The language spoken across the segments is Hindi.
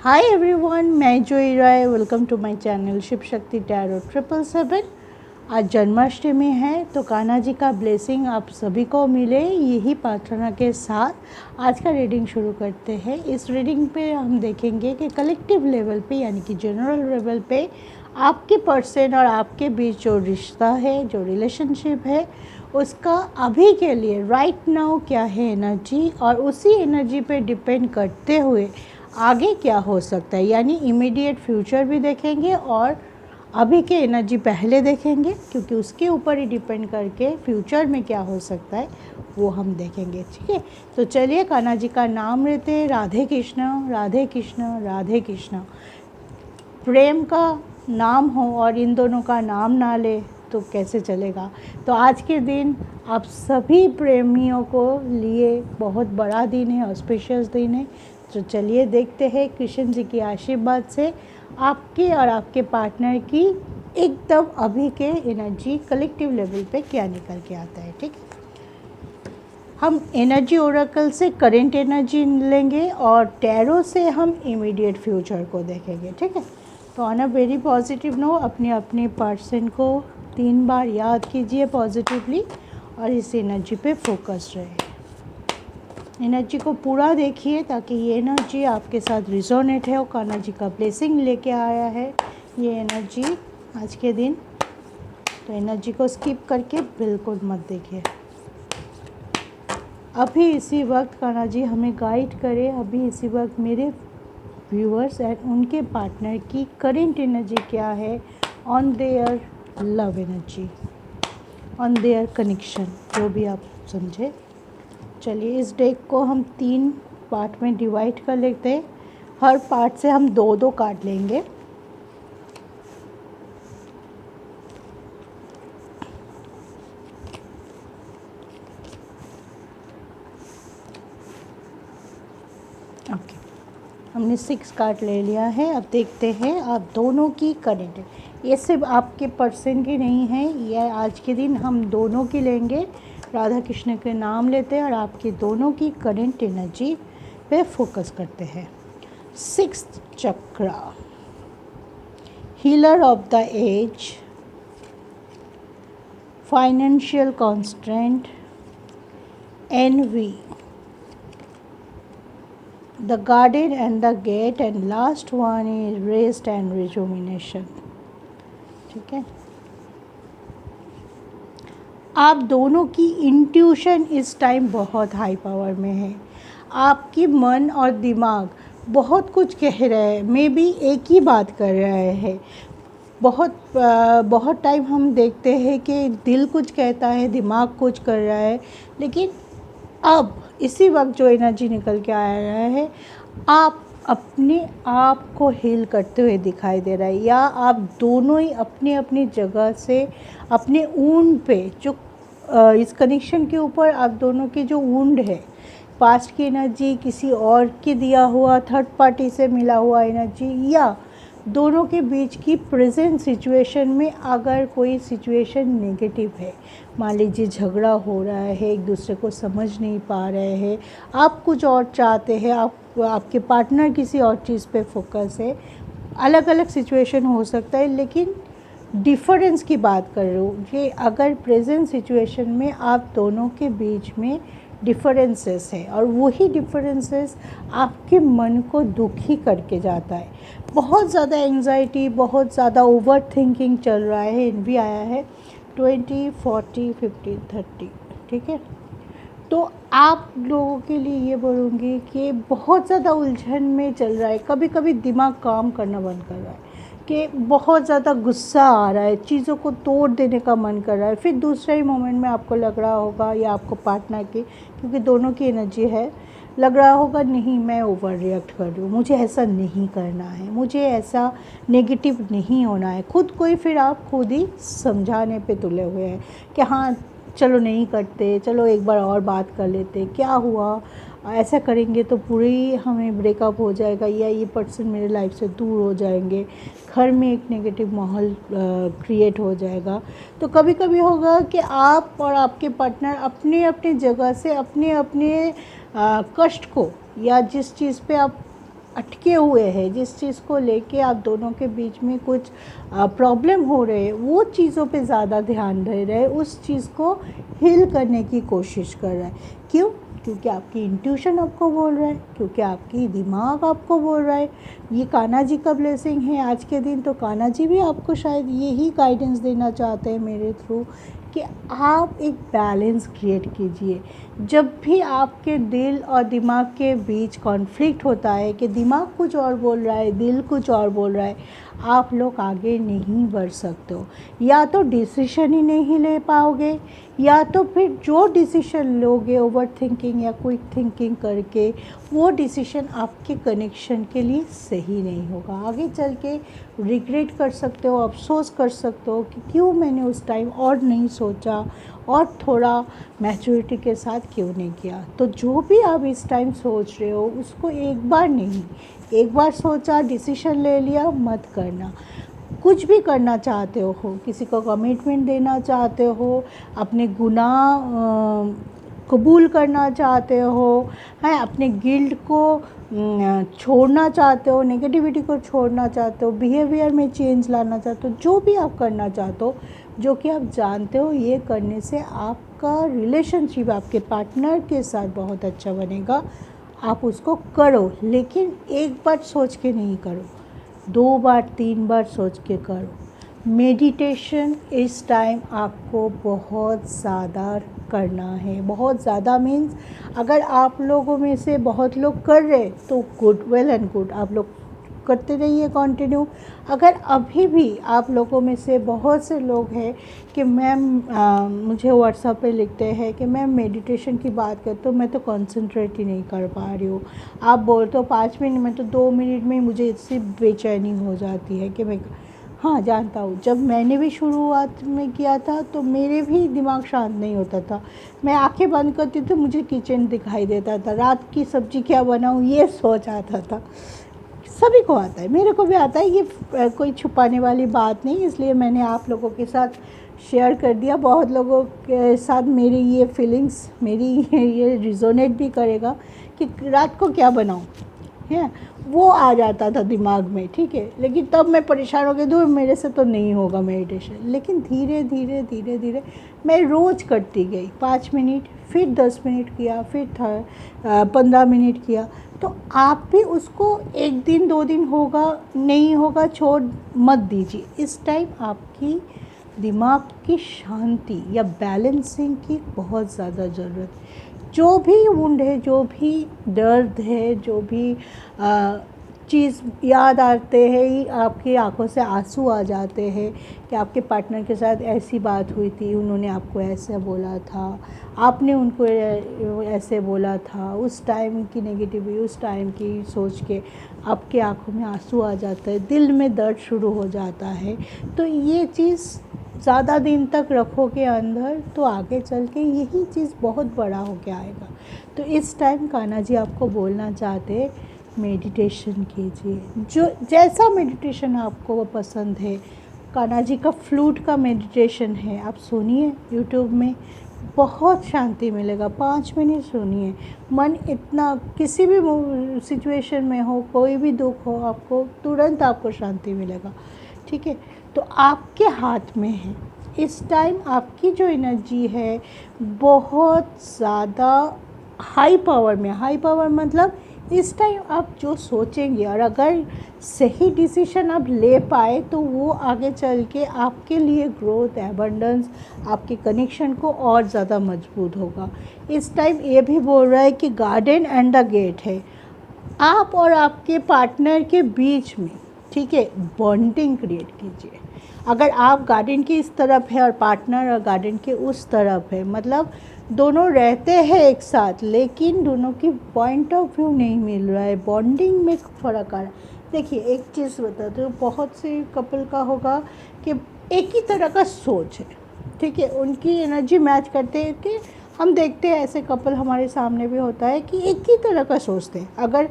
हाय एवरीवन, मैं Joyee Rai. Welcome to my channel Shiv Shakti tarot 777। आज जन्माष्टमी है तो कान्हा जी का ब्लेसिंग आप सभी को मिले, यही प्रार्थना के साथ आज का रीडिंग शुरू करते हैं। इस रीडिंग पे हम देखेंगे कि कलेक्टिव लेवल पे यानी कि जनरल लेवल पे आपके पर्सन और आपके बीच जो रिश्ता है, जो रिलेशनशिप है, उसका अभी के लिए राइट नाउ क्या है एनर्जी, और उसी एनर्जी पे डिपेंड करते हुए आगे क्या हो सकता है। यानी इमीडिएट फ्यूचर भी देखेंगे और अभी के एनर्जी पहले देखेंगे, क्योंकि उसके ऊपर ही डिपेंड करके फ्यूचर में क्या हो सकता है वो हम देखेंगे। ठीक है, तो चलिए कान्हा जी का नाम लेते हैं। राधे कृष्ण राधे कृष्ण राधे कृष्ण। प्रेम का नाम हो और इन दोनों का नाम ना ले तो कैसे चलेगा। तो आज के दिन आप सभी प्रेमियों को लिए बहुत बड़ा दिन है, ऑस्पिशियस दिन है। तो चलिए देखते हैं कृष्ण जी की आशीर्वाद से आपके और आपके पार्टनर की एकदम अभी के एनर्जी कलेक्टिव लेवल पे क्या निकल के आता है। ठीक है, हम एनर्जी ओरेकल से करेंट एनर्जी लेंगे और टैरो से हम इमीडिएट फ्यूचर को देखेंगे। ठीक है, तो on a very positive no अपने अपने पर्सन को 3 बार याद कीजिए पॉजिटिवली और इस एनर्जी पे फोकस रहे। एनर्जी को पूरा देखिए ताकि ये एनर्जी आपके साथ रिजोनेट है और कान्हा जी का ब्लेसिंग लेके आया है ये एनर्जी आज के दिन। तो एनर्जी को स्किप करके बिल्कुल मत देखिए। अभी इसी वक्त कान्हा जी हमें गाइड करें। अभी इसी वक्त मेरे व्यूअर्स एंड उनके पार्टनर की करेंट एनर्जी क्या है on their love energy, on their connection, जो भी आप समझे। चलिए इस डेक को हम 3 पार्ट में डिवाइड कर लेते हैं। हर पार्ट से हम 2-2 कार्ड लेंगे। ओके, हमने 6 कार्ड ले लिया है। अब देखते हैं आप दोनों की करेंट। ये सिर्फ आपके पर्सन की नहीं है, यह आज के दिन हम दोनों की लेंगे। राधा कृष्ण के नाम लेते हैं और आपकी दोनों की करेंट एनर्जी पे फोकस करते हैं। 6th chakra, healer of the age, financial constant, envy, the garden and the gate, and last one is rest and rejuvenation. ठीक है, आप दोनों की इंट्यूशन इस टाइम बहुत हाई पावर में है। आपकी मन और दिमाग बहुत कुछ कह रहे हैं, मे बी एक ही बात कर रहे हैं। बहुत टाइम हम देखते हैं कि दिल कुछ कहता है, दिमाग कुछ कर रहा है, लेकिन अब इसी वक्त जो एनर्जी निकल के आ रहा है, आप अपने आप को हील करते हुए दिखाई दे रहा है, या आप दोनों ही अपनी अपनी जगह से अपने वुंड पे जो इस कनेक्शन के ऊपर आप दोनों की जो वुंड है, पास्ट की एनर्जी, किसी और के दिया हुआ थर्ड पार्टी से मिला हुआ एनर्जी, या दोनों के बीच की प्रेजेंट सिचुएशन में अगर कोई सिचुएशन नेगेटिव है, मान लीजिए झगड़ा हो रहा है, एक दूसरे को समझ नहीं पा रहे हैं, आप कुछ और चाहते हैं, आपके पार्टनर किसी और चीज़ पे फोकस है, अलग अलग सिचुएशन हो सकता है, लेकिन डिफरेंस की बात कर रही हूँ कि अगर प्रेजेंट सिचुएशन में आप दोनों के बीच में डिफरेंसेस है और वही डिफरेंसेस आपके मन को दुखी करके जाता है। बहुत ज़्यादा एंजाइटी, बहुत ज़्यादा ओवर थिंकिंग चल रहा है। भी आया है 20, 40, 50, 30। ठीक है, तो आप लोगों के लिए ये बोलूँगी कि बहुत ज़्यादा उलझन में चल रहा है। कभी कभी दिमाग काम करना बंद कर रहा है कि बहुत ज़्यादा गुस्सा आ रहा है, चीज़ों को तोड़ देने का मन कर रहा है। फिर दूसरे ही मोमेंट में आपको लग रहा होगा, या आपको पार्टनर की, क्योंकि दोनों की एनर्जी है, लग रहा होगा नहीं मैं ओवर रिएक्ट कर रही हूँ, मुझे ऐसा नहीं करना है, मुझे ऐसा नेगेटिव नहीं होना है। खुद को ही फिर आप खुद ही समझाने पे तुले हुए हैं कि हाँ चलो नहीं करते, चलो एक बार और बात कर लेते, क्या हुआ, ऐसा करेंगे तो पूरी हमें ब्रेकअप हो जाएगा, या ये पर्सन मेरे लाइफ से दूर हो जाएंगे, घर में एक नेगेटिव माहौल क्रिएट हो जाएगा। तो कभी कभी होगा कि आप और आपके पार्टनर अपने अपने जगह से अपने अपने कष्ट को, या जिस चीज़ पे आप अटके हुए हैं, जिस चीज़ को लेके आप दोनों के बीच में कुछ प्रॉब्लम हो रहे हैं, वो चीज़ों पे ज़्यादा ध्यान दे रहे हैं, उस चीज़ को हील करने की कोशिश कर रहा है। क्यों? क्योंकि आपकी इंट्यूशन आपको बोल रहा है, क्योंकि आपकी दिमाग आपको बोल रहा है। ये कान्हा जी का ब्लेसिंग है आज के दिन, तो कान्हा जी भी आपको शायद यही गाइडेंस देना चाहते हैं मेरे थ्रू कि आप एक बैलेंस क्रिएट कीजिए। जब भी आपके दिल और दिमाग के बीच कॉन्फ्लिक्ट होता है कि दिमाग कुछ और बोल रहा है, दिल कुछ और बोल रहा है, आप लोग आगे नहीं बढ़ सकते हो। या तो डिसीजन ही नहीं ले पाओगे, या तो फिर जो डिसीजन लोगे ओवर थिंकिंग या क्विक थिंकिंग करके, वो डिसीजन आपके कनेक्शन के लिए सही नहीं होगा। आगे चल के रिग्रेट कर सकते हो, अफसोस कर सकते हो कि क्यों मैंने उस टाइम और नहीं सोचा और थोड़ा मैच्योरिटी के साथ क्यों नहीं किया। तो जो भी आप इस टाइम सोच रहे हो उसको एक बार नहीं, एक बार सोचा, डिसीजन ले लिया, मत करना। कुछ भी करना चाहते हो, किसी को कमिटमेंट देना चाहते हो, अपने गुनाह कबूल करना चाहते हो, हैं, अपने गिल्ट को छोड़ना चाहते हो, नेगेटिविटी को छोड़ना चाहते हो, बिहेवियर में चेंज लाना चाहते हो, जो भी आप करना चाहते हो, जो कि आप जानते हो ये करने से आपका रिलेशनशिप आपके पार्टनर के साथ बहुत अच्छा बनेगा, आप उसको करो। लेकिन एक बार सोच के नहीं करो, 2 बार 3 बार सोच के करो। मेडिटेशन इस टाइम आपको बहुत ज़्यादा करना है, बहुत ज़्यादा मीन्स अगर आप लोगों में से बहुत लोग कर रहे तो गुड, वेल एंड गुड, आप लोग करते रहिए कंटिन्यू। अगर अभी भी आप लोगों में से बहुत से लोग हैं कि मैम मुझे व्हाट्सएप पे लिखते हैं कि मैम मेडिटेशन की बात करते हो, मैं तो कंसंट्रेट ही नहीं कर पा रही हूँ, आप बोलते हो 5 मिनट में, तो 2 मिनट में मुझे इससे बेचैनी हो जाती है कि मैं, हाँ जानता हूँ, जब मैंने भी शुरुआत में किया था तो मेरे भी दिमाग शांत नहीं होता था। मैं आंखें बंद करती तो मुझे किचन दिखाई देता था, रात की सब्ज़ी क्या बनाऊँ ये सोच आता था। सभी को आता है, मेरे को भी आता है, ये कोई छुपाने वाली बात नहीं, इसलिए मैंने आप लोगों के साथ शेयर कर दिया। बहुत लोगों के साथ मेरी ये फीलिंग्स, मेरी ये रिजोनेट भी करेगा कि रात को क्या बनाऊँ, है वो आ जाता था दिमाग में, ठीक है। लेकिन तब मैं परेशान हो गई, दूर मेरे से तो नहीं होगा मेडिटेशन। लेकिन धीरे धीरे धीरे धीरे मैं रोज़ करती गई, 5 मिनट, फिर 10 मिनट किया, फिर 15 मिनट किया। तो आप भी उसको 1 दिन 2 दिन होगा, नहीं होगा, छोड़ मत दीजिए। इस टाइम आपकी दिमाग की शांति या बैलेंसिंग की बहुत ज़्यादा ज़रूरत है। जो भी वुंड है, जो भी दर्द है, जो भी चीज़ याद आते हैं, आपकी आंखों से आंसू आ जाते हैं कि आपके पार्टनर के साथ ऐसी बात हुई थी, उन्होंने आपको ऐसे बोला था, आपने उनको ऐसे बोला था, उस टाइम की नेगेटिविटी, उस टाइम की सोच के आपके आंखों में आंसू आ जाता है, दिल में दर्द शुरू हो जाता है। तो ये चीज़ ज़्यादा दिन तक रखोगे अंदर तो आगे चल के यही चीज़ बहुत बड़ा हो के आएगा। तो इस टाइम कान्हा जी आपको बोलना चाहते, मेडिटेशन कीजिए, जो जैसा मेडिटेशन आपको पसंद है। कान्हा जी का फ्लूट का मेडिटेशन है, आप सुनिए यूट्यूब में, बहुत शांति मिलेगा। 5 मिनट सुनिए, मन इतना, किसी भी सिचुएशन में हो, कोई भी दुख हो, आपको तुरंत आपको शांति मिलेगा, ठीक है। तो आपके हाथ में है इस टाइम, आपकी जो एनर्जी है बहुत ज़्यादा हाई पावर में। हाई पावर मतलब इस टाइम आप जो सोचेंगे और अगर सही डिसीजन आप ले पाए तो वो आगे चल के आपके लिए ग्रोथ, एबंडेंस, आपके कनेक्शन को और ज़्यादा मजबूत होगा। इस टाइम ये भी बोल रहा है कि गार्डन एंड द गेट है, आप और आपके पार्टनर के बीच में, ठीक है, बॉन्डिंग क्रिएट कीजिए। अगर आप गार्डन की इस तरफ है और पार्टनर और गार्डन के उस तरफ है, मतलब दोनों रहते हैं एक साथ लेकिन दोनों की पॉइंट ऑफ व्यू नहीं मिल रहा है, बॉन्डिंग में फ़र्क आ रहा है। देखिए एक चीज़ बताते हो, बहुत से कपल का होगा कि एक ही तरह का सोच है, ठीक है, उनकी एनर्जी मैच करते हैं कि हम देखते हैं ऐसे कपल हमारे सामने भी होता है कि एक ही तरह का सोचते हैं। अगर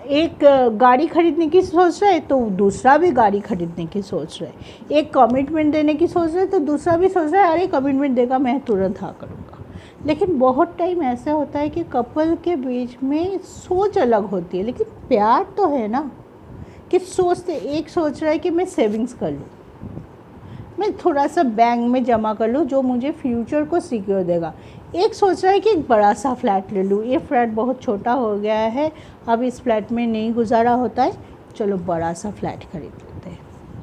एक गाड़ी खरीदने की सोच रहा है तो दूसरा भी गाड़ी खरीदने की सोच रहा है, एक कमिटमेंट देने की सोच रहा है तो दूसरा भी सोच रहा है अरे कमिटमेंट देगा मैं तुरंत हाँ करूँगा। लेकिन बहुत टाइम ऐसा होता है कि कपल के बीच में सोच अलग होती है, लेकिन प्यार तो है ना, कि सोचते, एक सोच रहा है कि मैं सेविंग्स कर लूँ, मैं थोड़ा सा बैंक में जमा कर लूँ जो मुझे फ्यूचर को सिक्योर देगा। एक सोच रहा है कि एक बड़ा सा फ्लैट ले लूँ, ये फ्लैट बहुत छोटा हो गया है, अब इस फ्लैट में नहीं गुजारा होता है, चलो बड़ा सा फ्लैट खरीद लेते हैं,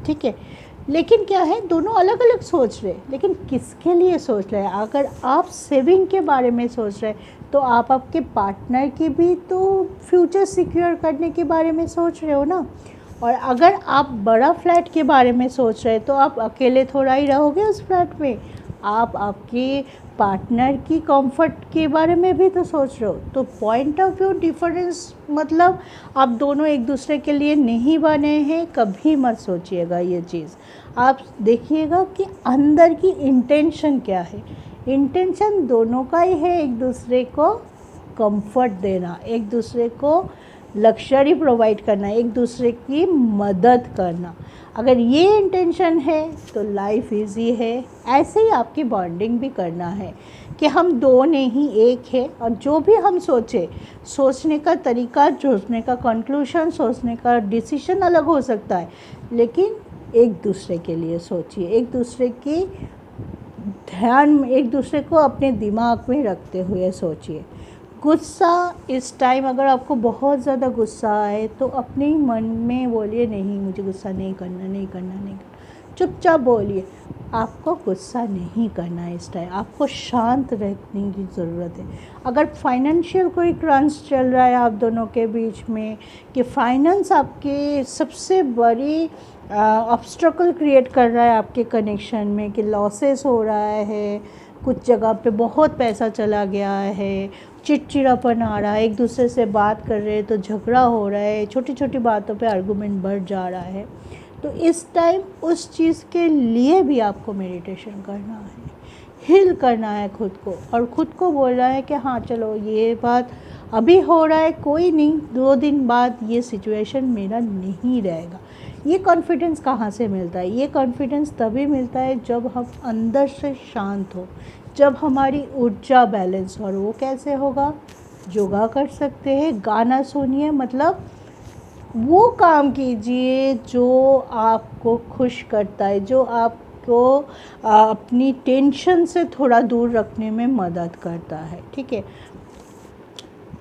ठीक है। लेकिन क्या है, दोनों अलग अलग सोच रहे, लेकिन किसके लिए सोच रहे हैं? अगर आप सेविंग के बारे में सोच रहे हैं तो आप आपके पार्टनर की भी तो फ्यूचर सिक्योर करने के बारे में सोच रहे हो ना। और अगर आप बड़ा फ्लैट के बारे में सोच रहे हैं तो आप अकेले थोड़ा ही रहोगे उस फ्लैट में, आप आपके पार्टनर की कंफर्ट के बारे में भी तो सोच रहे हो। तो पॉइंट ऑफ व्यू डिफरेंस, मतलब आप दोनों एक दूसरे के लिए नहीं बने हैं, कभी मत सोचिएगा ये चीज़। आप देखिएगा कि अंदर की इंटेंशन क्या है। इंटेंशन दोनों का ही है, एक दूसरे को कंफर्ट देना, एक दूसरे को लग्जरी प्रोवाइड करना, एक दूसरे की मदद करना। अगर ये इंटेंशन है तो लाइफ इजी है। ऐसे ही आपकी बॉन्डिंग भी करना है कि हम दो नहीं एक है, और जो भी हम सोचे, सोचने का तरीका, सोचने का कंक्लूशन, सोचने का डिसीजन अलग हो सकता है, लेकिन एक दूसरे के लिए सोचिए, एक दूसरे की ध्यान में, एक दूसरे को अपने दिमाग में रखते हुए सोचिए। गुस्सा इस टाइम, अगर आपको बहुत ज़्यादा गुस्सा आए तो अपने ही मन में बोलिए, नहीं मुझे गुस्सा नहीं करना, नहीं करना, नहीं करना, चुपचाप बोलिए। आपको गुस्सा नहीं करना है इस टाइम, आपको शांत रहने की ज़रूरत है। अगर फाइनेंशियल कोई क्रंच चल रहा है आप दोनों के बीच में, कि फाइनेंस आपके सबसे बड़ी ऑब्स्ट्रकल क्रिएट कर रहा है आपके कनेक्शन में, कि लॉसेस हो रहा है, कुछ जगह पे बहुत पैसा चला गया है, चिड़चिड़ापन आ रहा है, एक दूसरे से बात कर रहे हैं तो झगड़ा हो रहा है, छोटी छोटी बातों पे आर्गुमेंट बढ़ जा रहा है, तो इस टाइम उस चीज़ के लिए भी आपको मेडिटेशन करना है, हील करना है खुद को, और ख़ुद को बोलना है कि हाँ चलो ये बात अभी हो रहा है, कोई नहीं, 2 दिन बाद ये सिचुएशन मेरा नहीं रहेगा। ये कॉन्फिडेंस कहाँ से मिलता है? ये कॉन्फिडेंस तभी मिलता है जब हम अंदर से शांत हो, जब हमारी ऊर्जा बैलेंस हो। और वो कैसे होगा? योगा कर सकते हैं, गाना सुनिए, मतलब वो काम कीजिए जो आपको खुश करता है, जो आपको अपनी टेंशन से थोड़ा दूर रखने में मदद करता है, ठीक है।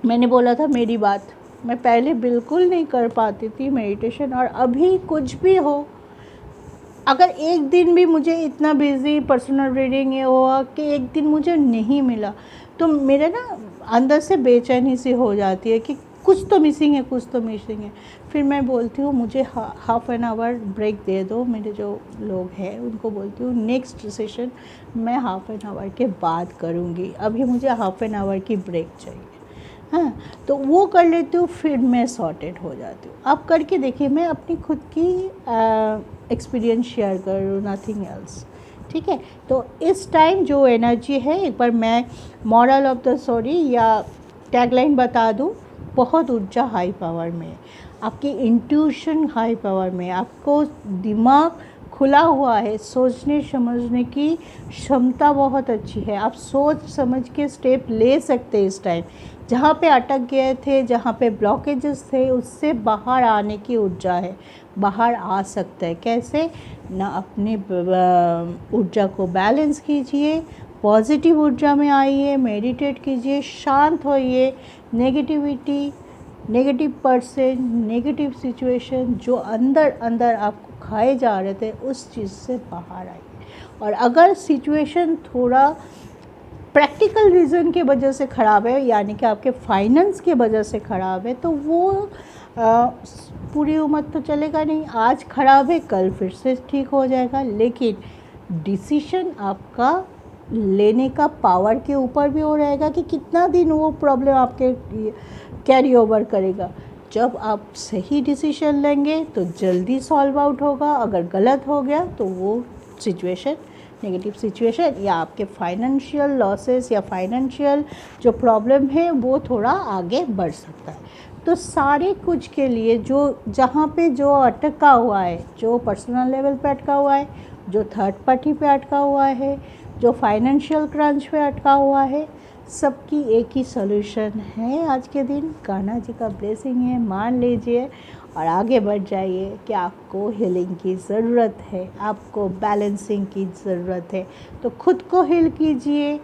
मैंने बोला था मेरी बात, मैं पहले बिल्कुल नहीं कर पाती थी मेडिटेशन, और अभी कुछ भी हो, अगर एक दिन भी मुझे इतना बिज़ी पर्सनल रीडिंग ये हुआ कि एक दिन मुझे नहीं मिला, तो मेरे ना अंदर से बेचैनी सी हो जाती है कि कुछ तो मिसिंग है, कुछ तो मिसिंग है। फिर मैं बोलती हूँ मुझे हाफ़ एन आवर ब्रेक दे दो, मेरे जो लोग हैं उनको बोलती हूँ नेक्स्ट सेशन मैं हाफ़ एन आवर के बाद करूँगी, अभी मुझे हाफ़ एन आवर की ब्रेक चाहिए। हाँ, तो वो कर लेती हूँ, फिर मैं सॉर्टेड हो जाती हूँ। आप करके देखिए, मैं अपनी खुद की एक्सपीरियंस शेयर कर रही हूँ, नथिंग एल्स, ठीक है। तो इस टाइम जो एनर्जी है, एक बार मैं मॉरल ऑफ द स्टोरी या टैगलाइन बता दूँ, बहुत ऊर्जा हाई पावर में है, आपकी इंट्यूशन हाई पावर में, आपको दिमाग खुला हुआ है, सोचने समझने की क्षमता बहुत अच्छी है, आप सोच समझ के स्टेप ले सकते हैं इस टाइम। जहाँ पे अटक गए थे, जहाँ पे ब्लॉकेजेस थे, उससे बाहर आने की ऊर्जा है, बाहर आ सकता है। कैसे ना, अपनी ऊर्जा को बैलेंस कीजिए, पॉजिटिव ऊर्जा में आइए, मेडिटेट कीजिए, शांत होइए, negativity, negative person, negative situation जो अंदर अंदर आपको खाए जा रहे थे, उस चीज़ से बाहर आइए। और अगर सिचुएशन थोड़ा प्रैक्टिकल रीज़न के वजह से ख़राब है, यानी कि आपके फाइनेंस के वजह से ख़राब है, तो वो पूरी उम्र तो चलेगा नहीं, आज ख़राब है कल फिर से ठीक हो जाएगा, लेकिन डिसीजन आपका लेने का पावर के ऊपर भी हो रहेगा कि कितना दिन वो प्रॉब्लम आपके कैरी ओवर करेगा। जब आप सही डिसीजन लेंगे तो जल्दी सॉल्व आउट होगा, अगर गलत हो गया तो वो सिचुएशन, नेगेटिव सिचुएशन या आपके फाइनेंशियल लॉसेस या फाइनेंशियल जो प्रॉब्लम है वो थोड़ा आगे बढ़ सकता है। तो सारे कुछ के लिए जो जहाँ पे जो अटका हुआ है, जो पर्सनल लेवल पे अटका हुआ है, जो थर्ड पार्टी पे अटका हुआ है, जो फाइनेंशियल क्रंच पे अटका हुआ है, सबकी एक ही सॉल्यूशन है आज के दिन। कान्हा जी का ब्लेसिंग है, मान लीजिए और आगे बढ़ जाइए कि आपको हीलिंग की ज़रूरत है, आपको बैलेंसिंग की ज़रूरत है। तो खुद को हील कीजिए,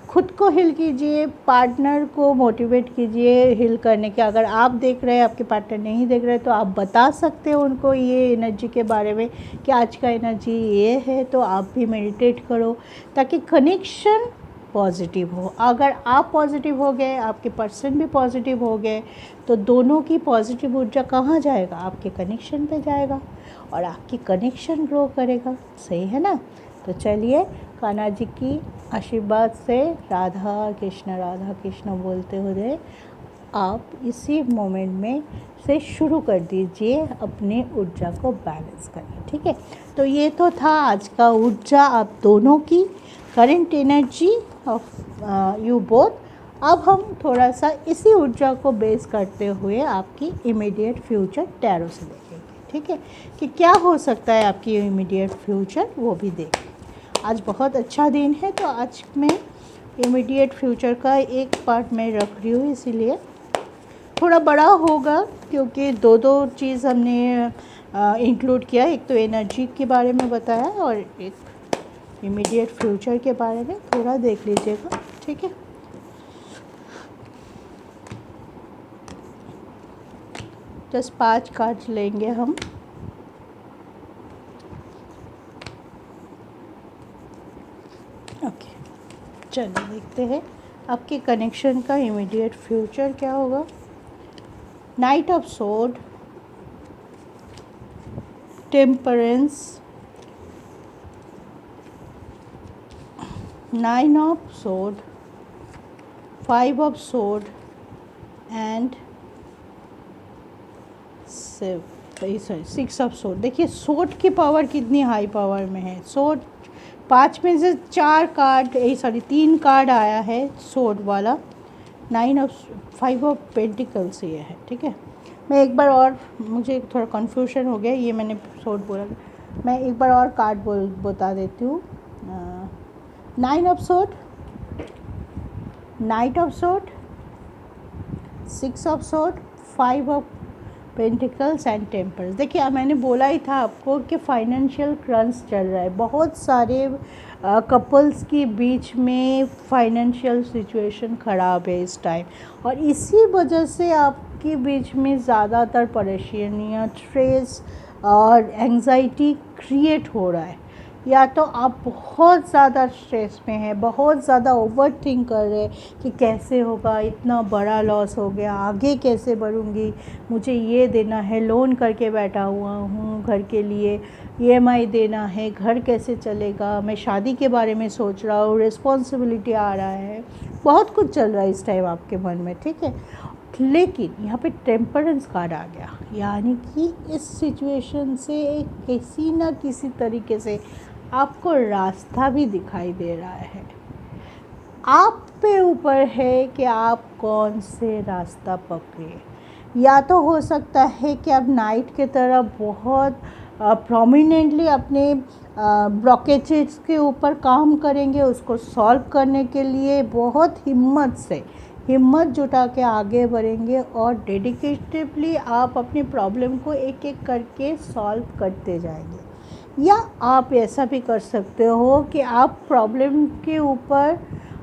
खुद को हील कीजिए, पार्टनर को मोटिवेट कीजिए हील करने के। अगर आप देख रहे हैं, आपके पार्टनर नहीं देख रहे, तो आप बता सकते हैं उनको ये एनर्जी के बारे में कि आज का एनर्जी ये है, तो आप भी मेडिटेट करो ताकि कनेक्शन पॉजिटिव हो। अगर आप पॉजिटिव हो गए, आपके पर्सन भी पॉजिटिव हो गए, तो दोनों की पॉजिटिव ऊर्जा कहाँ जाएगा? आपके कनेक्शन पे जाएगा और आपकी कनेक्शन ग्रो करेगा। सही है ना? तो चलिए कान्हा जी की आशीर्वाद से राधा कृष्ण बोलते हुए आप इसी मोमेंट में से शुरू कर दीजिए अपने ऊर्जा को बैलेंस करना। ठीक है, तो ये तो था आज का ऊर्जा आप दोनों की, current energy of you both. अब हम थोड़ा सा इसी ऊर्जा को बेस करते हुए आपकी इमीडिएट फ्यूचर टैरो से देखेंगे। ठीक है, कि क्या हो सकता है आपकी इमीडिएट फ्यूचर, वो भी देखें। आज बहुत अच्छा दिन है, तो आज मैं इमीडिएट फ्यूचर का एक पार्ट मैं रख रही हूँ, इसीलिए थोड़ा बड़ा होगा क्योंकि दो चीज़ हमने इंक्लूड किया। एक तो एनर्जी के बारे में बताया और एक इमीडिएट फ्यूचर के बारे में। थोड़ा देख लीजिएगा। ठीक है, जस्ट 5 कार्ड लेंगे हम। ओके, चलिए देखते हैं आपके कनेक्शन का इमीडिएट फ्यूचर क्या होगा। Night of sword, temperance, 9 of sword, 5 of sword and 6 of sword. देखिए सोर्ड की पावर कितनी हाई पावर में है। सोर्ड 5 में से 4 कार्ड 3 कार्ड आया है सोर्ड वाला। 5 ऑफ पेंटिकल्स ये है। ठीक है, मैं एक बार और, मुझे थोड़ा कन्फ्यूजन हो गया, ये मैंने सोर्ड बोला, मैं एक बार और कार्ड बता देती हूँ। 9 of sword, night of sword, 6 of sword, 5 of pentacles and tempers. देखिए मैंने बोला ही था आपको कि फाइनेंशियल क्रंच चल रहा है। बहुत सारे कपल्स के बीच में फाइनेंशियल सिचुएशन ख़राब है इस टाइम, और इसी वजह से आपके बीच में ज़्यादातर परेशानियाँ, स्ट्रेस और एंजाइटी क्रिएट हो रहा है। या तो आप बहुत ज़्यादा स्ट्रेस में हैं, बहुत ज़्यादा ओवर थिंक कर रहे हैं कि कैसे होगा, इतना बड़ा लॉस हो गया, आगे कैसे बढ़ूँगी, मुझे ये देना है, लोन करके बैठा हुआ हूँ घर के लिए, EMI देना है, घर कैसे चलेगा, मैं शादी के बारे में सोच रहा हूँ, रिस्पॉन्सिबिलिटी आ रहा है, बहुत कुछ चल रहा है इस टाइम आपके मन में। ठीक है, लेकिन यहाँ पे टेम्परेंस कार्ड आ गया, यानी कि इस सिचुएशन से किसी न किसी तरीके से आपको रास्ता भी दिखाई दे रहा है। आप पे ऊपर है कि आप कौन से रास्ता पकड़े। या तो हो सकता है कि आप नाइट के तरह बहुत प्रोमिनेंटली अपने ब्लॉकेजेस के ऊपर काम करेंगे, उसको सॉल्व करने के लिए बहुत हिम्मत जुटा के आगे बढ़ेंगे और डेडिकेटिवली आप अपनी प्रॉब्लम को एक एक करके सॉल्व करते जाएंगे। या आप ऐसा भी कर सकते हो कि आप प्रॉब्लम के ऊपर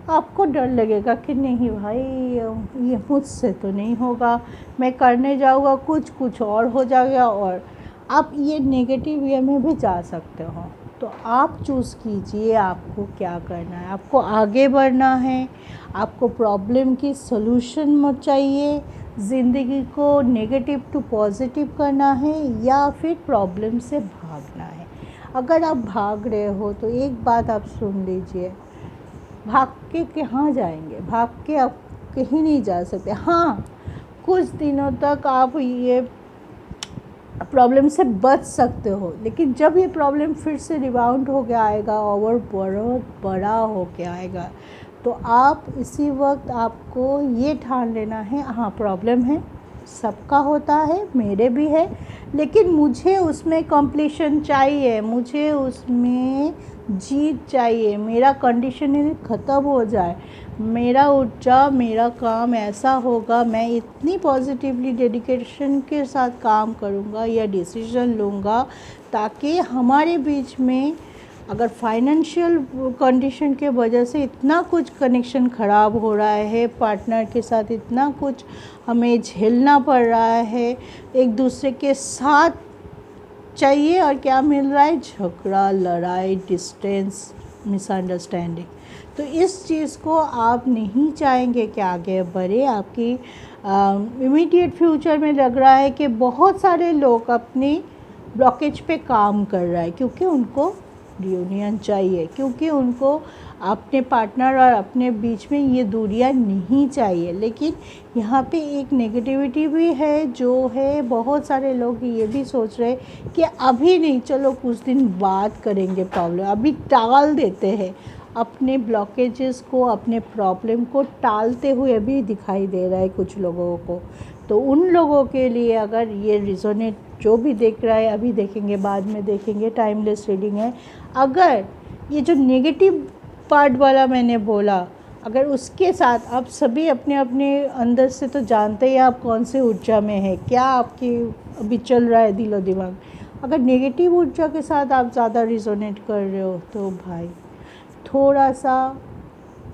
आपको डर लगेगा कि नहीं भाई ये मुझसे तो नहीं होगा, मैं करने जाऊँगा कुछ और हो जाएगा, और आप ये नेगेटिव वे में भी जा सकते हो। तो आप चूज़ कीजिए आपको क्या करना है। आपको आगे बढ़ना है, आपको प्रॉब्लम की सॉल्यूशन चाहिए, ज़िंदगी को नेगेटिव टू पॉजिटिव करना है, या फिर प्रॉब्लम से भागना है। अगर आप भाग रहे हो तो एक बात आप सुन लीजिए, भाग के कहाँ जाएंगे, भाग के आप कहीं नहीं जा सकते। हाँ, कुछ दिनों तक आप ये प्रॉब्लम से बच सकते हो, लेकिन जब ये प्रॉब्लम फिर से रिबाउंड हो के आएगा और बहुत बड़ा हो के आएगा, तो आप इसी वक्त आपको ये ठान लेना है, हाँ प्रॉब्लम है, सबका होता है, मेरे भी है, लेकिन मुझे उसमें कंप्लीशन चाहिए, मुझे उसमें जीत चाहिए, मेरा कंडीशनिंग ख़त्म हो जाए, मेरा ऊर्जा, मेरा काम ऐसा होगा, मैं इतनी पॉजिटिवली डेडिकेशन के साथ काम करूँगा या डिसीजन लूँगा ताकि हमारे बीच में अगर फाइनेंशियल कंडीशन के वजह से इतना कुछ कनेक्शन ख़राब हो रहा है, पार्टनर के साथ इतना कुछ हमें झेलना पड़ रहा है, एक दूसरे के साथ चाहिए और क्या मिल रहा है, झगड़ा, लड़ाई, डिस्टेंस, मिसअंडरस्टैंडिंग। तो इस चीज़ को आप नहीं चाहेंगे कि आगे बढ़े। आपकी इमीडिएट फ्यूचर में लग रहा है कि बहुत सारे लोग अपनी ब्लॉकेज पे काम कर रहा है क्योंकि उनको रियूनियन चाहिए, क्योंकि उनको अपने पार्टनर और अपने बीच में ये दूरियां नहीं चाहिए। लेकिन यहाँ पे एक नेगेटिविटी भी है जो है, बहुत सारे लोग ये भी सोच रहे कि अभी नहीं, चलो कुछ दिन बाद करेंगे प्रॉब्लम, अभी टाल देते हैं, अपने ब्लॉकेजेस को, अपने प्रॉब्लम को टालते हुए भी दिखाई दे रहा है कुछ लोगों को। तो उन लोगों के लिए अगर ये रिजोनेट, जो भी देख रहा है, अभी देखेंगे, बाद में देखेंगे, टाइमलेस रीडिंग है, अगर ये जो नेगेटिव पार्ट वाला मैंने बोला, अगर उसके साथ आप सभी अपने अपने अंदर से तो जानते ही आप कौन से ऊर्जा में है, क्या आपकी अभी चल रहा है दिलो दिमाग, अगर नेगेटिव ऊर्जा के साथ आप ज़्यादा रिजोनेट कर रहे हो तो भाई थोड़ा सा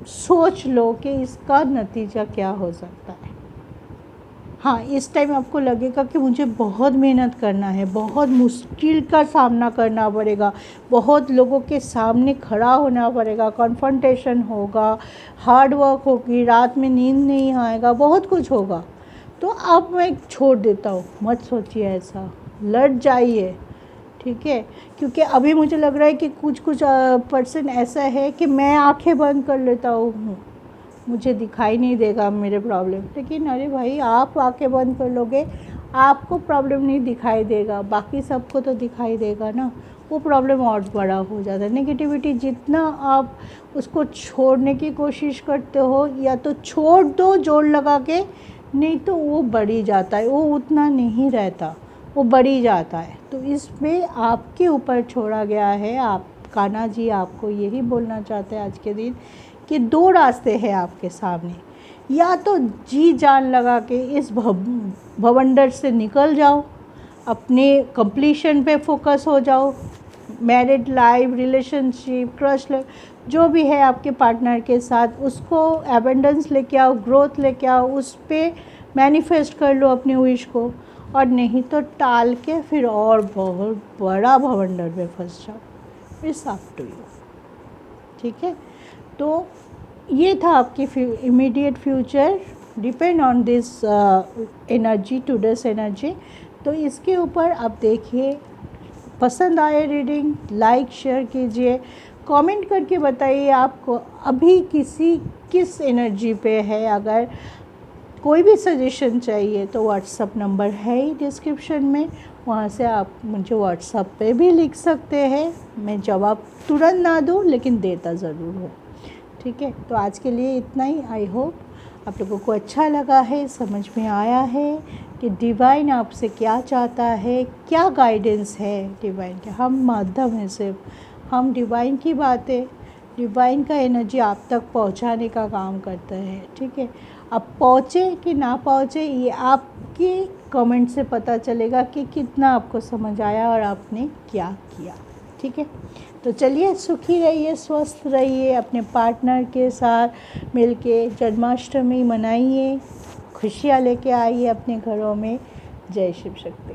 सोच लो कि इसका नतीजा क्या हो सकता है। हाँ, इस टाइम आपको लगेगा कि मुझे बहुत मेहनत करना है, बहुत मुश्किल का सामना करना पड़ेगा, बहुत लोगों के सामने खड़ा होना पड़ेगा, कॉन्फ्रंटेशन होगा, हार्ड वर्क होगी, रात में नींद नहीं आएगा, बहुत कुछ होगा। तो अब मैं छोड़ देता हूँ, मत सोचिए ऐसा, लड़ जाइए, ठीक है। क्योंकि अभी मुझे लग रहा है कि कुछ पर्सन ऐसा है कि मैं आंखें बंद कर लेता हूँ, मुझे दिखाई नहीं देगा मेरे प्रॉब्लम। लेकिन अरे भाई, आप आंखें बंद कर लोगे, आपको प्रॉब्लम नहीं दिखाई देगा, बाकी सबको तो दिखाई देगा ना, वो प्रॉब्लम और बड़ा हो जाता है। नेगेटिविटी जितना आप उसको छोड़ने की कोशिश करते हो, या तो छोड़ दो जोड़ लगा के, नहीं तो वो बढ़ी जाता है, वो उतना नहीं रहता, वो बढ़ी जाता है। तो इसमें आपके ऊपर छोड़ा गया है। आप, कान्हा जी आपको यही बोलना चाहते हैं आज के दिन कि दो रास्ते हैं आपके सामने, या तो जी जान लगा के इस भवंडर से निकल जाओ, अपने कंप्लीशन पे फोकस हो जाओ, married life, relationship, crush life, जो भी है आपके पार्टनर के साथ, उसको एबंडेंस लेके आओ, ग्रोथ लेके आओ, उस पर मैनिफेस्ट कर लो अपने विश को, और नहीं तो टाल के फिर और बहुत बड़ा भवंडर में फंस जाओ। इट्स अप टू यू, ठीक है। तो ये था आपकी immediate future, depend on this energy, today's energy. तो इसके ऊपर आप देखिए, पसंद आए रीडिंग, लाइक शेयर कीजिए, कमेंट करके बताइए आपको अभी किस एनर्जी पे है। अगर कोई भी सजेशन चाहिए तो व्हाट्सअप नंबर है ही डिस्क्रिप्शन में, वहाँ से आप मुझे व्हाट्सअप पे भी लिख सकते हैं। मैं जवाब तुरंत ना दूँ, लेकिन देता ज़रूर हूँ, ठीक है। तो आज के लिए इतना ही। आई होप आप लोगों को अच्छा लगा है, समझ में आया है कि डिवाइन आपसे क्या चाहता है, क्या गाइडेंस है डिवाइन के। हम माध्यम हैं, सिर्फ हम डिवाइन की बातें, डिवाइन का एनर्जी आप तक पहुंचाने का काम करता है, ठीक है। अब पहुँचे कि ना पहुँचे, ये आपके कमेंट से पता चलेगा कि कितना आपको समझ आया और आपने क्या किया, ठीक है। तो चलिए, सुखी रहिए, स्वस्थ रहिए, अपने पार्टनर के साथ मिलके जन्माष्टमी मनाइए, खुशियाँ लेके आइए अपने घरों में। जय शिव शक्ति।